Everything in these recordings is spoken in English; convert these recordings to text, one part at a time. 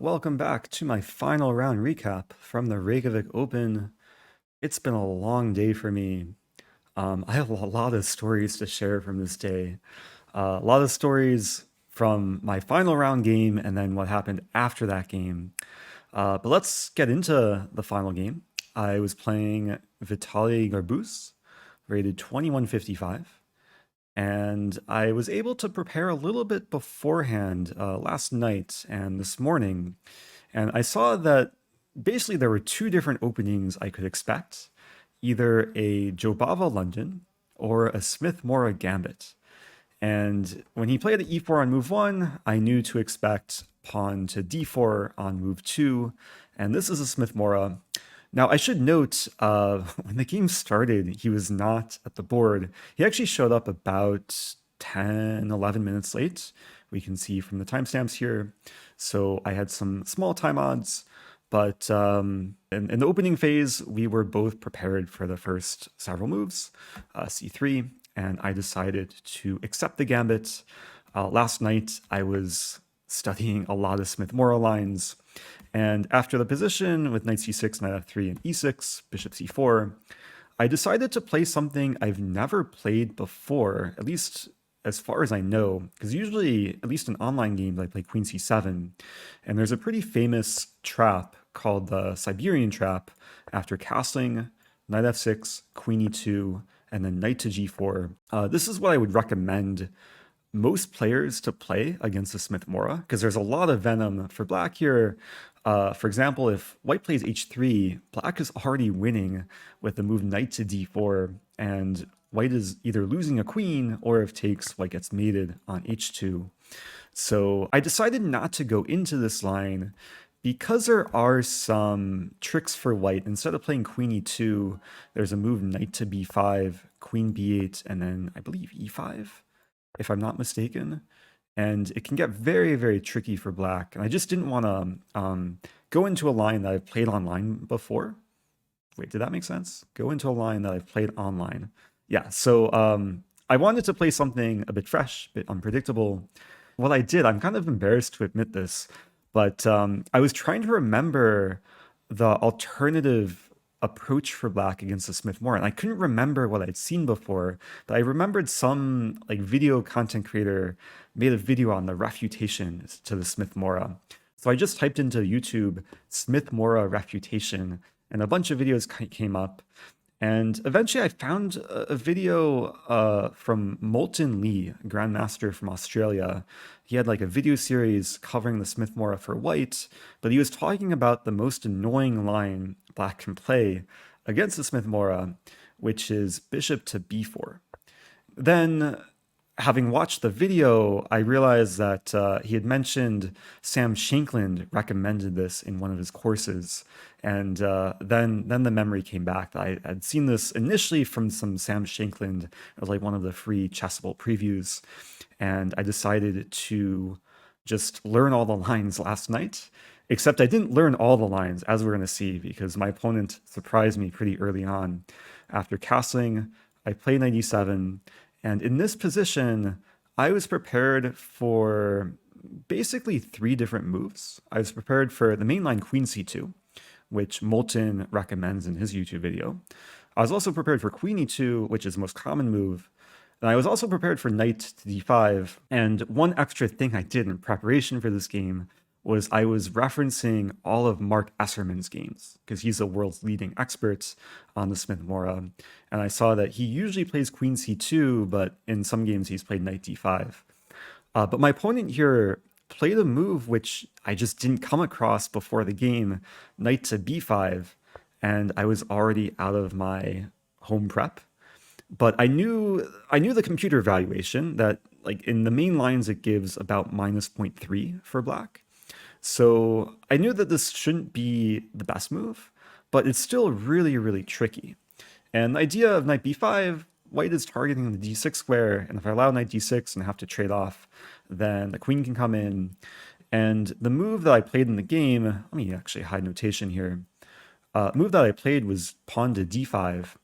Welcome back to my final round recap from the Reykjavik Open. It's been a long day for me. I have a lot of stories to share from this day. A lot of stories from my final round game and then what happened after that game. But let's get into the final game. I was playing Vitaliy Garbuz, rated 2155. And I was able to prepare a little bit beforehand last night and this morning. And I saw that basically there were two different openings I could expect, either a Jobava London or a Smith Morra Gambit. And when he played the e4 on move 1, I knew to expect pawn to d4 on move 2. And this is a Smith Morra. Now, I should note, when the game started, he was not at the board. He actually showed up about 10, 11 minutes late. We can see from the timestamps here. So I had some small time odds, but in the opening phase, we were both prepared for the first several moves, c3, and I decided to accept the gambit. Last night, I was studying a lot of Smith Morra lines. And after the position with knight c6, knight f3, and e6, bishop c4, I decided to play something I've never played before, at least as far as I know, because usually, at least in online games, I play queen c7. And there's a pretty famous trap called the Siberian trap after castling, knight f6, queen e2, and then knight to g4. This is what I would recommend most players to play against the Smith Morra, because there's a lot of venom for black here. For example, if white plays h3, black is already winning with the move knight to d4, and white is either losing a queen, or if takes, white gets mated on h2. So I decided not to go into this line because there are some tricks for white. Instead of playing queen e2, there's a move knight to b5, queen b8, and then I believe e5, if I'm not mistaken. And it can get very, very tricky for black. And I just didn't want to go into a line that I've played online before. Wait, did that make sense? Go into a line that I've played online. Yeah, so I wanted to play something a bit fresh, a bit unpredictable. What I did, I'm kind of embarrassed to admit this, but I was trying to remember the alternative approach for black against the Smith Morra, and I couldn't remember what I'd seen before, but I remembered some like video content creator made a video on the refutation to the Smith Morra. So I just typed into YouTube Smith Morra refutation, and a bunch of videos came up. And eventually I found a video from Moulton Lee, a grandmaster from Australia. He had like a video series covering the Smith Morra for white, but he was talking about the most annoying line black can play against the Smith Morra, which is bishop to b4. Then, having watched the video, I realized that he had mentioned Sam Shankland recommended this in one of his courses. And then the memory came back. I had seen this initially from some Sam Shankland. It was like one of the free Chessable previews. And I decided to just learn all the lines last night. Except I didn't learn all the lines, as we're going to see, because my opponent surprised me pretty early on. After castling, I played knight e7. And in this position, I was prepared for basically three different moves. I was prepared for the main line queen c2, which Moulton recommends in his YouTube video. I was also prepared for queen e2, which is the most common move. And I was also prepared for knight to d5. And one extra thing I did in preparation for this game was I was referencing all of Mark Esserman's games, because he's the world's leading expert on the Smith Morra. And I saw that he usually plays queen c2, but in some games he's played knight d5. But my opponent here played a move which I just didn't come across before the game, knight to b5, and I was already out of my home prep. But I knew the computer valuation that like in the main lines it gives about minus 0.3 for black. So I knew that this shouldn't be the best move, but it's still really, really tricky. And the idea of knight b5, white is targeting the d6 square, and if I allow knight d6 and have to trade off, then the queen can come in. And the move that I played in the game, let me actually hide notation here. Move that I played was pawn to d5.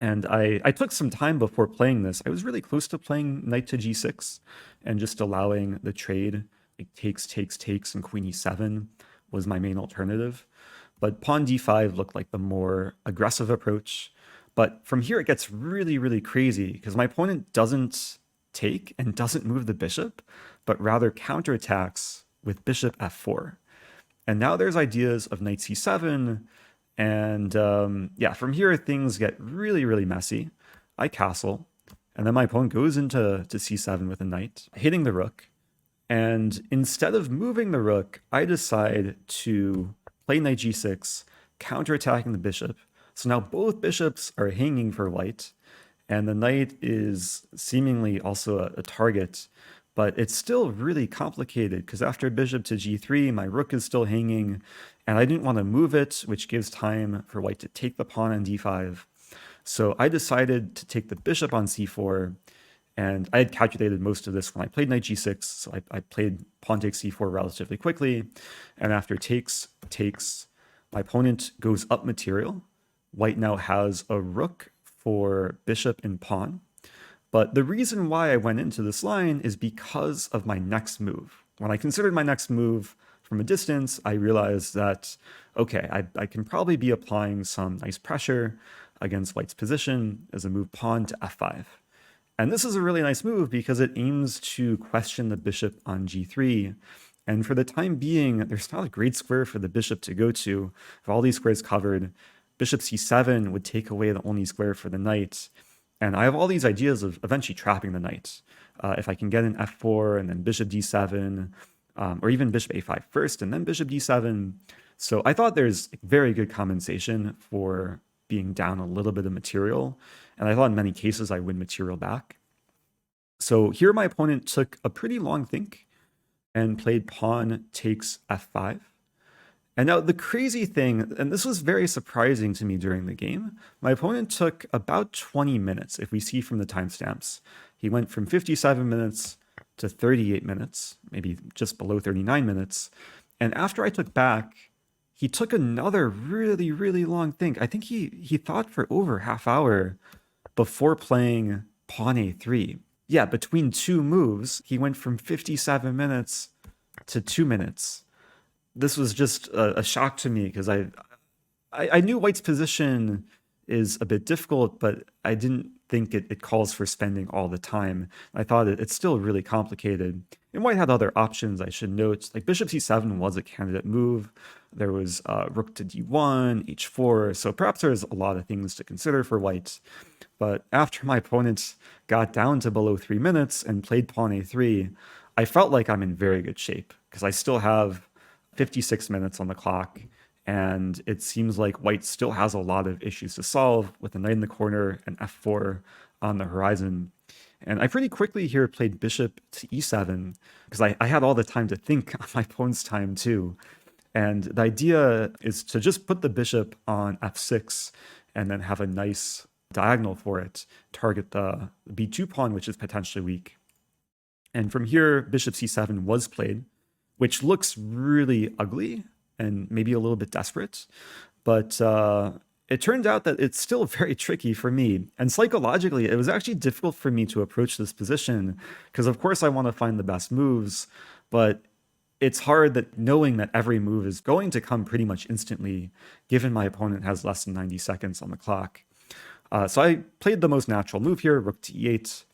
And I took some time before playing this. I was really close to playing knight to g6 and just allowing the trade like takes, and queen e7 was my main alternative. But pawn d5 looked like the more aggressive approach. But from here, it gets really, really crazy because my opponent doesn't take and doesn't move the bishop, but rather counterattacks with bishop f4. And now there's ideas of knight c7. And yeah, from here, things get really, really messy. I castle. And then my opponent goes into c7 with a knight, hitting the rook. And instead of moving the rook, I decide to play knight g6, counterattacking the bishop. So now both bishops are hanging for white, and the knight is seemingly also a target, but it's still really complicated because after bishop to g3, my rook is still hanging, and I didn't want to move it, which gives time for white to take the pawn on d5. So I decided to take the bishop on c4, and I had calculated most of this when I played knight g6, so I played pawn takes c4 relatively quickly, and after takes, my opponent goes up material. White now has a rook for bishop and pawn. But the reason why I went into this line is because of my next move. When I considered my next move from a distance, I realized that, okay, I can probably be applying some nice pressure against white's position as a move pawn to f5. And this is a really nice move because it aims to question the bishop on g3. And for the time being, there's not a great square for the bishop to go to. If all these squares covered, bishop c7 would take away the only square for the knight. And I have all these ideas of eventually trapping the knight. If I can get an f4 and then bishop d7, or even bishop a5 first and then bishop d7. So I thought there's very good compensation for being down a little bit of material. And I thought in many cases I win material back. So here my opponent took a pretty long think and played pawn takes f5. And now the crazy thing, and this was very surprising to me during the game, my opponent took about 20 minutes, if we see from the timestamps. He went from 57 minutes to 38 minutes, maybe just below 39 minutes. And after I took back, he took another really, really long think. I think he thought for over half hour before playing pawn a3. Yeah, between two moves, he went from 57 minutes to 2 minutes. This was just a shock to me because I knew white's position is a bit difficult, but I didn't think it calls for spending all the time. I thought it's still really complicated. And white had other options, I should note. Like bishop c7 was a candidate move. There was rook to d1, h4. So perhaps there's a lot of things to consider for white. But after my opponent got down to below 3 minutes and played pawn a3, I felt like I'm in very good shape because I still have 56 minutes on the clock, and it seems like white still has a lot of issues to solve with a knight in the corner and f4 on the horizon. And I pretty quickly here played bishop to e7 because I had all the time to think on my opponent's time too. And the idea is to just put the bishop on f6 and then have a nice diagonal for it, target the b2 pawn, which is potentially weak. And from here, bishop c7 was played, which looks really ugly and maybe a little bit desperate. But it turned out that it's still very tricky for me. And psychologically, it was actually difficult for me to approach this position because, of course, I want to find the best moves. But it's hard that knowing that every move is going to come pretty much instantly, given my opponent has less than 90 seconds on the clock. So I played the most natural move here, rook to e8.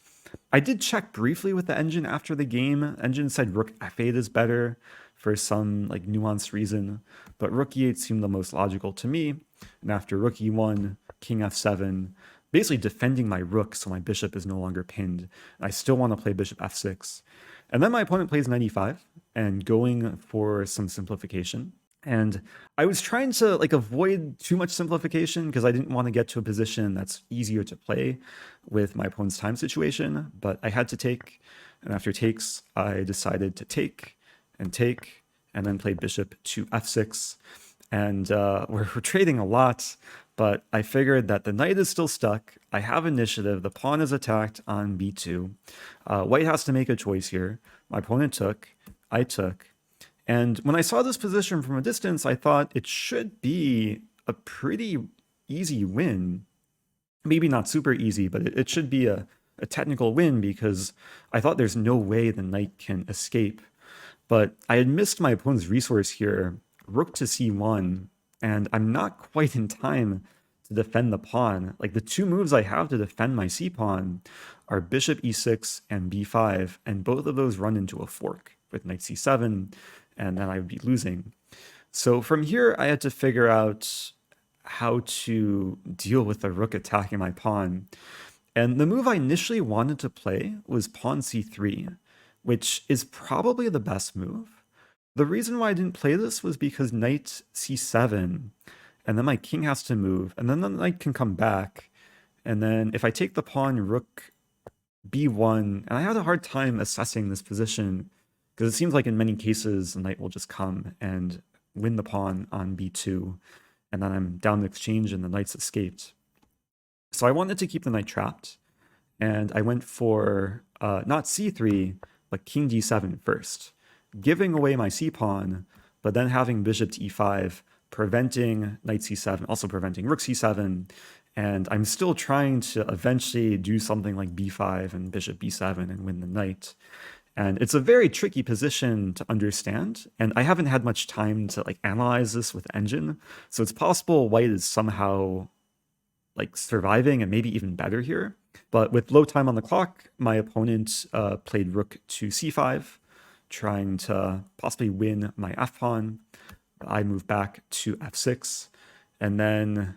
I did check briefly with the engine after the game. Engine said rook f8 is better for some like nuanced reason, but rook e8 seemed the most logical to me. And after rook e1, king f7, basically defending my rook so my bishop is no longer pinned. I still want to play bishop f6. And then my opponent plays knight e5 and going for some simplification. And I was trying to avoid too much simplification because I didn't want to get to a position that's easier to play with my opponent's time situation, but I had to take. And after takes, I decided to take, and then play bishop to f6. And we're trading a lot, but I figured that the knight is still stuck. I have initiative. The pawn is attacked on b2. White has to make a choice here. My opponent took. I took. And when I saw this position from a distance, I thought it should be a pretty easy win. Maybe not super easy, but it should be a technical win because I thought there's no way the knight can escape. But I had missed my opponent's resource here, rook to c1, and I'm not quite in time to defend the pawn. Like, the two moves I have to defend my c-pawn are bishop e6 and b5, and both of those run into a fork with knight c7, and then I would be losing. So from here, I had to figure out how to deal with the rook attacking my pawn. And the move I initially wanted to play was pawn c3, which is probably the best move. The reason why I didn't play this was because knight c7, and then my king has to move, and then the knight can come back. And then if I take the pawn, rook b1, and I had a hard time assessing this position, because it seems like in many cases, the knight will just come and win the pawn on b2, and then I'm down the exchange and the knight's escaped. So I wanted to keep the knight trapped, and I went for not c3, but king d7 first, giving away my c-pawn, but then having bishop to e5, preventing knight c7, also preventing rook c7, and I'm still trying to eventually do something like b5 and bishop b7 and win the knight. And it's a very tricky position to understand, and I haven't had much time to like analyze this with Engine, so it's possible white is somehow like surviving and maybe even better here. But with low time on the clock, my opponent played rook to c5, trying to possibly win my f-pawn. I move back to f6, and then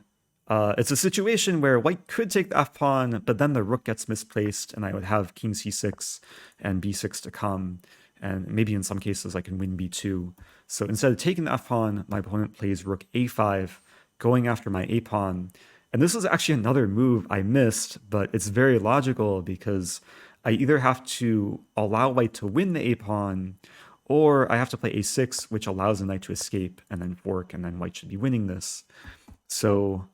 it's a situation where white could take the f-pawn, but then the rook gets misplaced, and I would have king c6 and b6 to come, and maybe in some cases I can win b2. So instead of taking the f-pawn, my opponent plays rook a5, going after my a-pawn. And this is actually another move I missed, but it's very logical because I either have to allow white to win the a-pawn, or I have to play a6, which allows the knight to escape and then fork, and then white should be winning this. So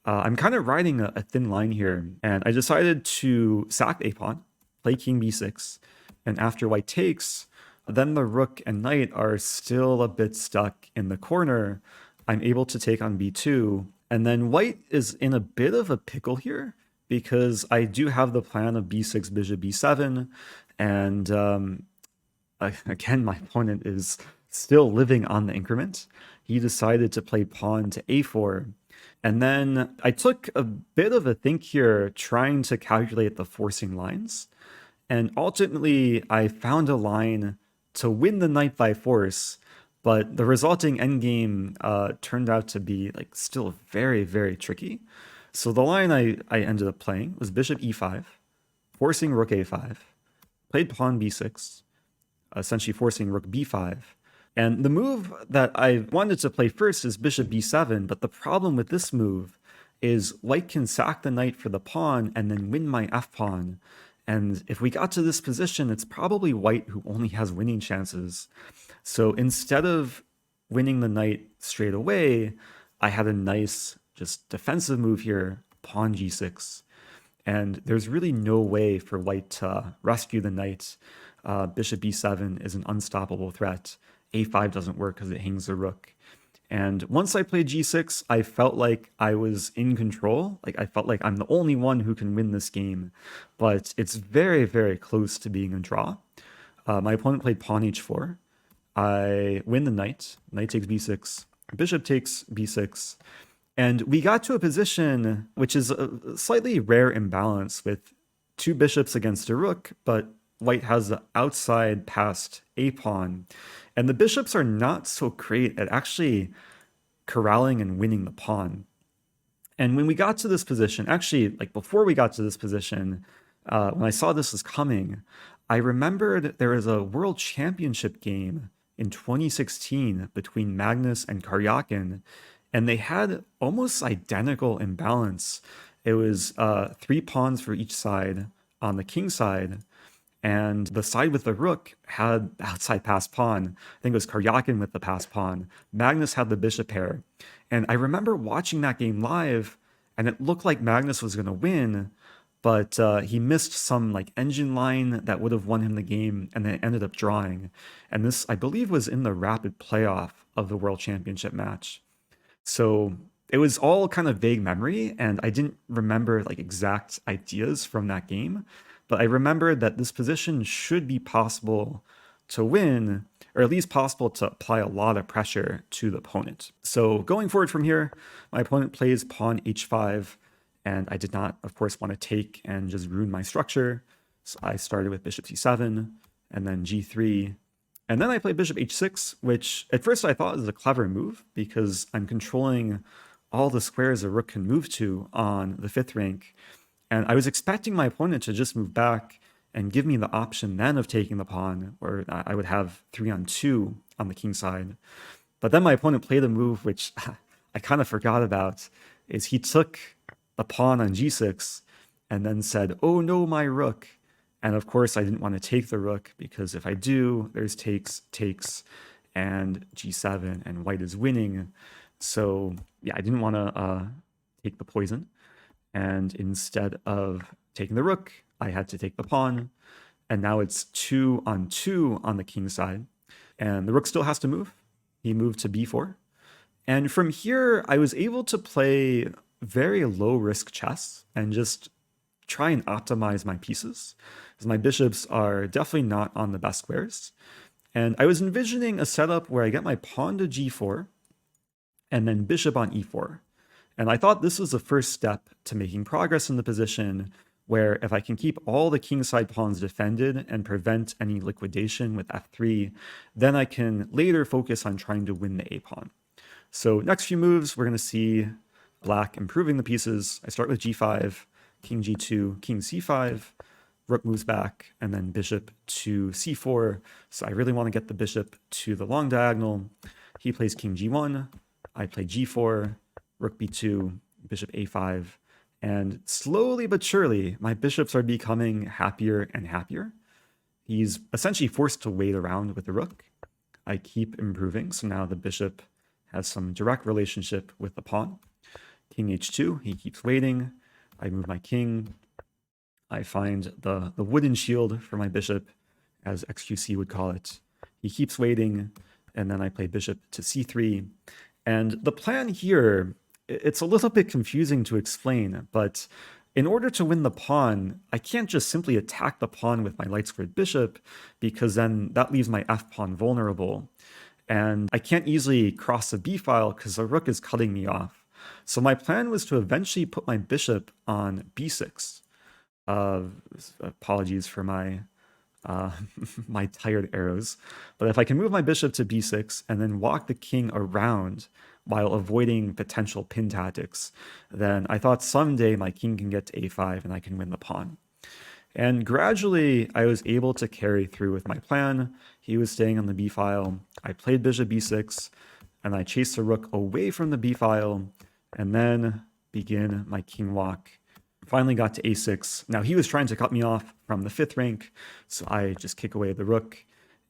I'm kind of riding a thin line here, and I decided to sack the a-pawn, play king b6, and after white takes, then the rook and knight are still a bit stuck in the corner. I'm able to take on b2, and then white is in a bit of a pickle here because I do have the plan of b6, bishop b7, and again, my opponent is still living on the increment. He decided to play pawn to a4, and then I took a bit of a think here trying to calculate the forcing lines, and ultimately I found a line to win the knight by force, but the resulting endgame turned out to be like still very, very tricky. So the line I ended up playing was bishop e5, forcing rook a5, played pawn b6, essentially forcing rook b5. And the move that I wanted to play first is bishop b7, but the problem with this move is white can sack the knight for the pawn and then win my f-pawn. And if we got to this position, it's probably white who only has winning chances. So instead of winning the knight straight away, I had a nice just defensive move here, pawn g6. And there's really no way for white to rescue the knight. Bishop b7 is an unstoppable threat. a5 doesn't work because it hangs the rook. And once I played g6, I felt like I was in control. Like I felt like I'm the only one who can win this game. But it's very, very close to being a draw. My opponent played pawn h4. I win the knight. Knight takes b6. Bishop takes b6. And we got to a position which is a slightly rare imbalance with two bishops against a rook, but white has the outside passed a-pawn. And the bishops are not so great at actually corralling and winning the pawn. And when we got to this position, actually, like before we got to this position, when I saw this was coming, I remembered there was a world championship game in 2016 between Magnus and Karyakin, and they had almost identical imbalance. It was 3 pawns for each side on the king side, and the side with the rook had the outside passed pawn. I think it was Karyakin with the passed pawn. Magnus had the bishop pair. And I remember watching that game live, and it looked like Magnus was going to win, but he missed some like engine line that would have won him the game, and then it ended up drawing. And this, I believe, was in the rapid playoff of the World Championship match. So it was all kind of vague memory, and I didn't remember like exact ideas from that game. But I remembered that this position should be possible to win, or at least possible to apply a lot of pressure to the opponent. So going forward from here, my opponent plays pawn h5, and I did not, of course, want to take and just ruin my structure. So I started with bishop c7, and then g3, and then I played bishop h6, which at first I thought was a clever move because I'm controlling all the squares a rook can move to on the 5th rank. And I was expecting my opponent to just move back and give me the option then of taking the pawn, where I would have 3-on-2 on the king side. But then my opponent played a move which I kind of forgot about, is he took the pawn on g6 and then said, "Oh no, my rook." And of course, I didn't want to take the rook because if I do, there's takes, and g7, and white is winning. So yeah, I didn't want to take the poison. And instead of taking the rook, I had to take the pawn. And now it's 2-on-2 on the king side. And the rook still has to move. He moved to b4. And from here, I was able to play very low-risk chess and just try and optimize my pieces, because my bishops are definitely not on the best squares. And I was envisioning a setup where I get my pawn to g4 and then bishop on e4. And I thought this was the first step to making progress in the position, where if I can keep all the kingside pawns defended and prevent any liquidation with f3, then I can later focus on trying to win the a-pawn. So next few moves, we're going to see black improving the pieces. I start with g5, king g2, king c5, rook moves back, and then bishop to c4. So I really want to get the bishop to the long diagonal. He plays king g1, I play g4, rook b2, bishop a5, and slowly but surely, my bishops are becoming happier and happier. He's essentially forced to wait around with the rook. I keep improving, so now the bishop has some direct relationship with the pawn. King h2, he keeps waiting. I move my king. I find the wooden shield for my bishop, as XQC would call it. He keeps waiting, and then I play bishop to c3. And the plan here, it's a little bit confusing to explain, but in order to win the pawn, I can't just simply attack the pawn with my light-squared bishop, because then that leaves my f-pawn vulnerable. And I can't easily cross the b-file because the rook is cutting me off. So my plan was to eventually put my bishop on b6. Apologies for my my tired arrows. But if I can move my bishop to b6 and then walk the king around while avoiding potential pin tactics, then I thought someday my king can get to a5 and I can win the pawn. And gradually, I was able to carry through with my plan. He was staying on the b-file. I played bishop b6, and I chased the rook away from the b-file, and then begin my king walk. Finally got to a6. Now, he was trying to cut me off from the 5th rank, so I just kick away the rook.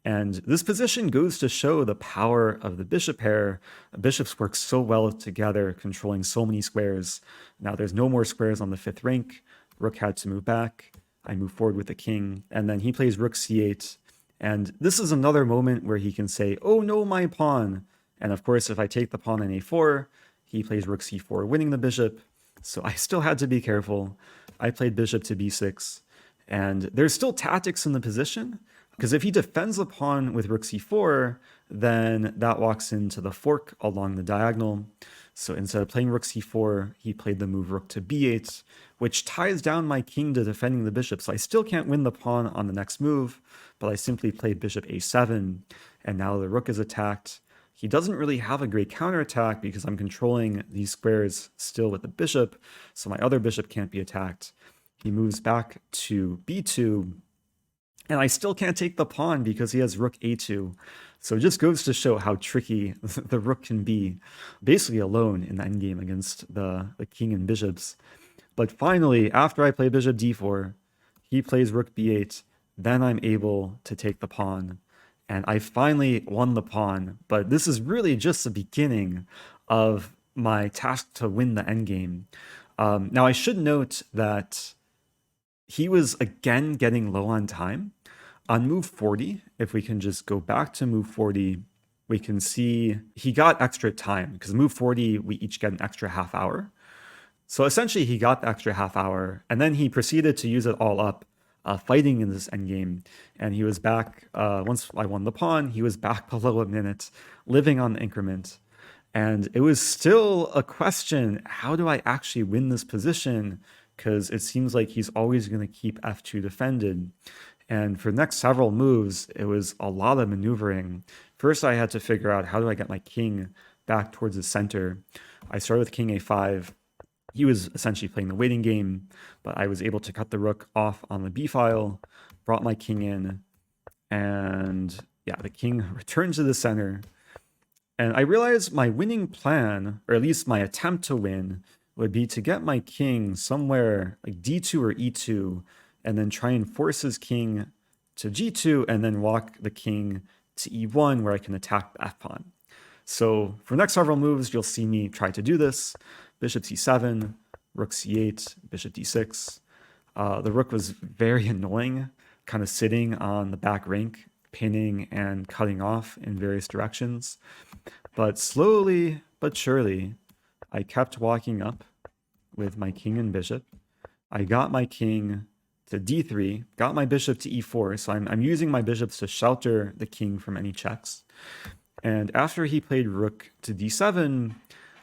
And this position goes to show the power of the bishop pair. The bishops work so well together, controlling so many squares. Now there's no more squares on the 5th rank. Rook had to move back. I move forward with the king, and then he plays rook c8. And this is another moment where he can say, "Oh no, my pawn." And of course, if I take the pawn on a4, he plays rook c4, winning the bishop. So I still had to be careful. I played bishop to b6. And there's still tactics in the position, because if he defends the pawn with rook c4, then that walks into the fork along the diagonal. So instead of playing rook c4, he played the move rook to b8, which ties down my king to defending the bishop. So I still can't win the pawn on the next move, but I simply played bishop a7, and now the rook is attacked. He doesn't really have a great counterattack because I'm controlling these squares still with the bishop, so my other bishop can't be attacked. He moves back to b2, and I still can't take the pawn because he has rook a2. So it just goes to show how tricky the rook can be, basically alone in the endgame against the king and bishops. But finally, after I play bishop d4, he plays rook b8, then I'm able to take the pawn. And I finally won the pawn, but this is really just the beginning of my task to win the endgame. Now, I should note that he was again getting low on time. On move 40, if we can just go back to move 40, we can see he got extra time, because move 40, we each get an extra half hour. So essentially, he got the extra half hour, and then he proceeded to use it all up fighting in this endgame. And he was back, once I won the pawn, he was back below a minute, living on the increment. And it was still a question, how do I actually win this position? Because it seems like he's always going to keep f2 defended. And for the next several moves, it was a lot of maneuvering. First, I had to figure out, how do I get my king back towards the center? I started with king a5. He was essentially playing the waiting game, but I was able to cut the rook off on the b file, brought my king in, and yeah, the king returned to the center. And I realized my winning plan, or at least my attempt to win, would be to get my king somewhere like d2 or e2, and then try and force his king to g2, and then walk the king to e1, where I can attack the f-pawn. So for the next several moves, you'll see me try to do this. Bishop c7, rook c8, bishop d6. The rook was very annoying, kind of sitting on the back rank, pinning and cutting off in various directions. But slowly but surely, I kept walking up with my king and bishop. I got my king to d3, got my bishop to e4, so I'm using my bishops to shelter the king from any checks. And after he played rook to d7,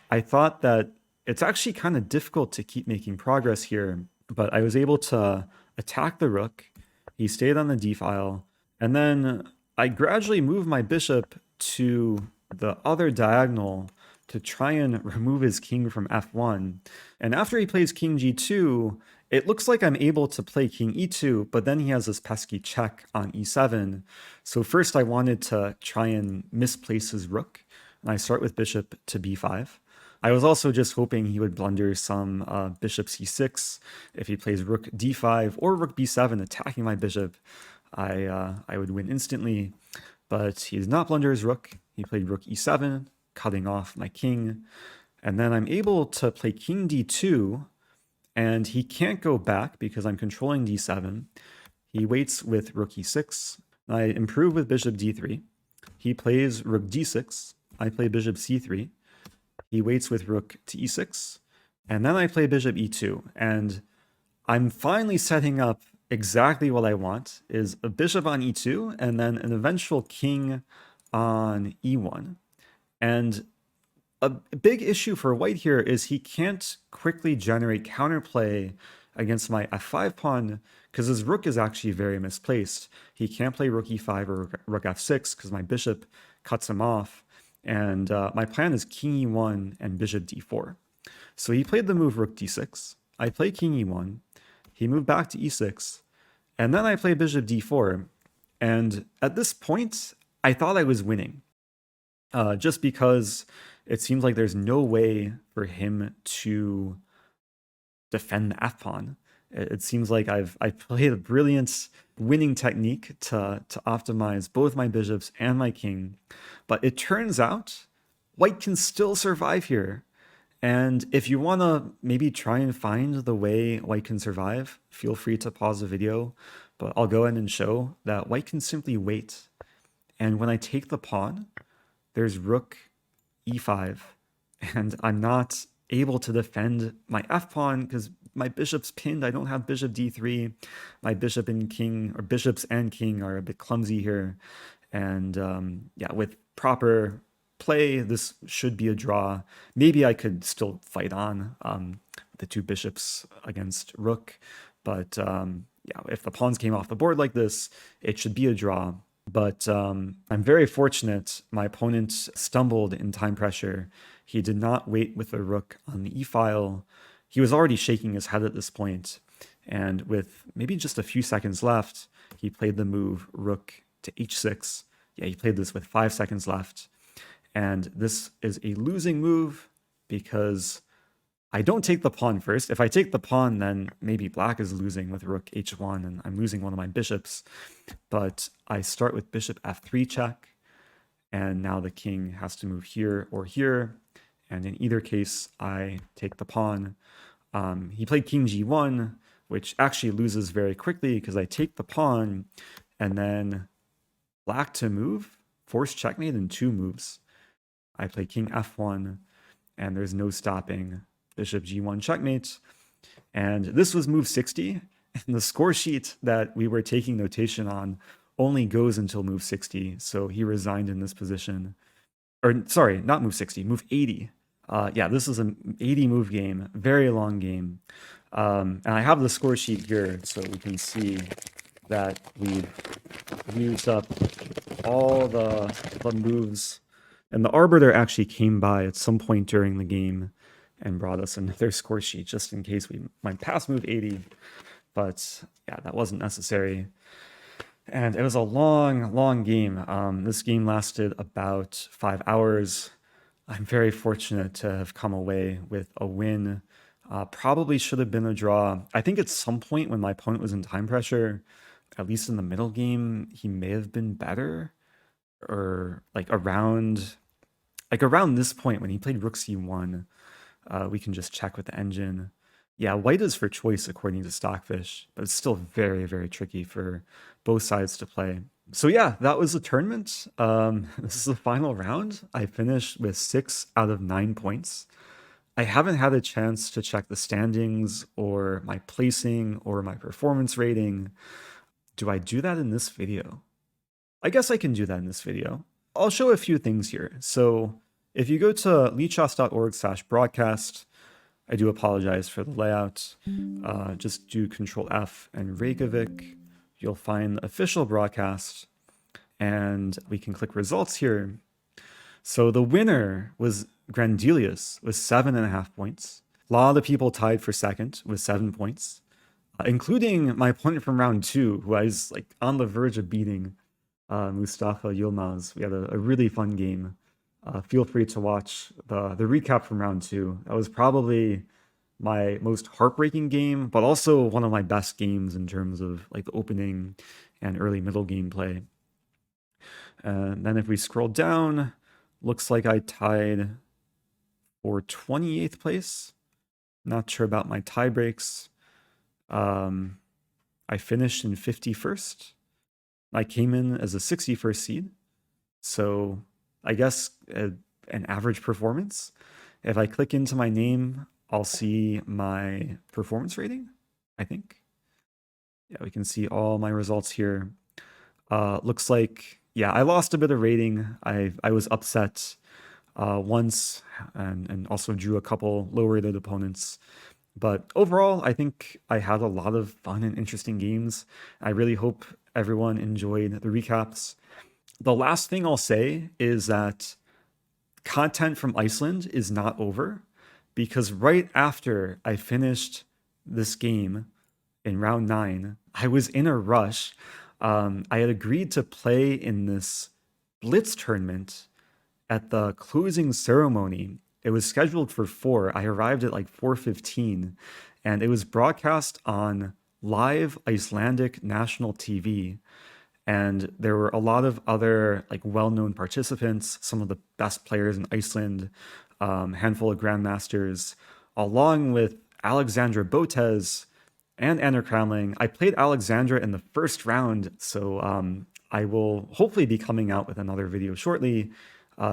I thought that it's actually kind of difficult to keep making progress here, but I was able to attack the rook. He stayed on the d file, and then I gradually moved my bishop to the other diagonal to try and remove his king from f1. And after he plays king g2, it looks like I'm able to play king e2, but then he has this pesky check on e7. So first I wanted to try and misplace his rook, and I start with bishop to b5. I was also just hoping he would blunder some bishop c6. If he plays rook d5 or rook b7 attacking my bishop, I would win instantly. But he did not blunder his rook. He played rook e7, cutting off my king. And then I'm able to play king d2, and he can't go back because I'm controlling d7. He waits with rook e6. I improve with bishop d3. He plays rook d6. I play bishop c3. He waits with rook to e6, and then I play bishop e2, and I'm finally setting up exactly what I want, is a bishop on e2, and then an eventual king on e1. And a big issue for white here is he can't quickly generate counterplay against my f5 pawn, because his rook is actually very misplaced. He can't play rook e5 or rook f6, because my bishop cuts him off. And my plan is king e1 and bishop d4. So he played the move rook d6. I play king e1. He moved back to e6. And then I play bishop d4. And at this point, I thought I was winning. Just because it seems like there's no way for him to defend the f-pawn. It seems like I've played a brilliant winning technique to optimize both my bishops and my king. But it turns out white can still survive here. And if you want to maybe try and find the way white can survive, feel free to pause the video. But I'll go ahead and show that white can simply wait. And when I take the pawn, there's rook e5. And I'm not able to defend my f-pawn because my bishop's pinned. I don't have bishop d3. My bishop and king, or bishops and king, are a bit clumsy here. And yeah, with proper play, this should be a draw. Maybe I could still fight on the two bishops against rook. But yeah, if the pawns came off the board like this, it should be a draw. But I'm very fortunate. My opponent stumbled in time pressure. He did not wait with the rook on the e-file. He was already shaking his head at this point. And with maybe just a few seconds left, he played the move rook to h6. Yeah, he played this with 5 seconds left. And this is a losing move because I don't take the pawn first. If I take the pawn, then maybe black is losing with rook h1 and I'm losing one of my bishops. But I start with bishop f3 check. And now the king has to move here or here. And in either case, I take the pawn. He played king g1, which actually loses very quickly because I take the pawn and then black to move, force checkmate in 2 moves. I play king f1 and there's no stopping bishop g1 checkmate. And this was move 60. And the score sheet that we were taking notation on only goes until move 60. So he resigned in this position. Or sorry, not move 60, move 80. Yeah, this is an 80 move game, very long game. And I have the score sheet here so we can see that we've used up all the moves. And the Arbiter actually came by at some point during the game and brought us another score sheet just in case we might pass move 80. But yeah, that wasn't necessary. And it was a long, long game. This game lasted about 5 hours. I'm very fortunate to have come away with a win. Probably should have been a draw. I think at some point when my opponent was in time pressure, at least in the middle game, he may have been better. Or around this point when he played Rook C1, we can just check with the engine. Yeah, white is for choice according to Stockfish, but it's still very, very tricky for both sides to play. So yeah, that was the tournament. This is the final round. I finished with 6 out of 9 points. I haven't had a chance to check the standings or my placing or my performance rating. Do I do that in this video? I guess I can do that in this video. I'll show a few things here. So if you go to lichess.org/broadcast, I do apologize for the layout. Just do Control F and Reykjavik. You'll find the official broadcast and we can click results here. So the winner was Grandelius with 7.5 points. A lot of people tied for second with 7 points, including my opponent from round 2, who I was like on the verge of beating, Mustafa Yilmaz. We had a really fun game. Feel free to watch the recap from round 2. That was probably my most heartbreaking game, but also one of my best games in terms of like the opening and early middle gameplay. And then if we scroll down, looks like I tied for 28th place. Not sure about my tie breaks. I finished in 51st. I came in as a 61st seed. So I guess an average performance. If I click into my name, I'll see my performance rating, I think. Yeah, we can see all my results here. Looks like, yeah, I lost a bit of rating. I was upset once and also drew a couple low-rated opponents. But overall, I think I had a lot of fun and interesting games. I really hope everyone enjoyed the recaps. The last thing I'll say is that content from Iceland is not over, because right after I finished this game in round 9, I was in a rush. I had agreed to play in this Blitz tournament at the closing ceremony. It was scheduled for 4. I arrived at like 4:15, and it was broadcast on live Icelandic national TV. And there were a lot of other like well-known participants, some of the best players in Iceland, handful of grandmasters, along with Alexandra Botez and Anna Kramling. I played Alexandra in the first round, so I will hopefully be coming out with another video shortly,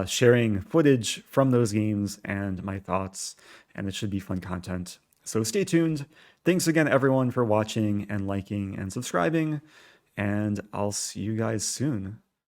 sharing footage from those games and my thoughts, and it should be fun content. So stay tuned. Thanks again, everyone, for watching and liking and subscribing, and I'll see you guys soon.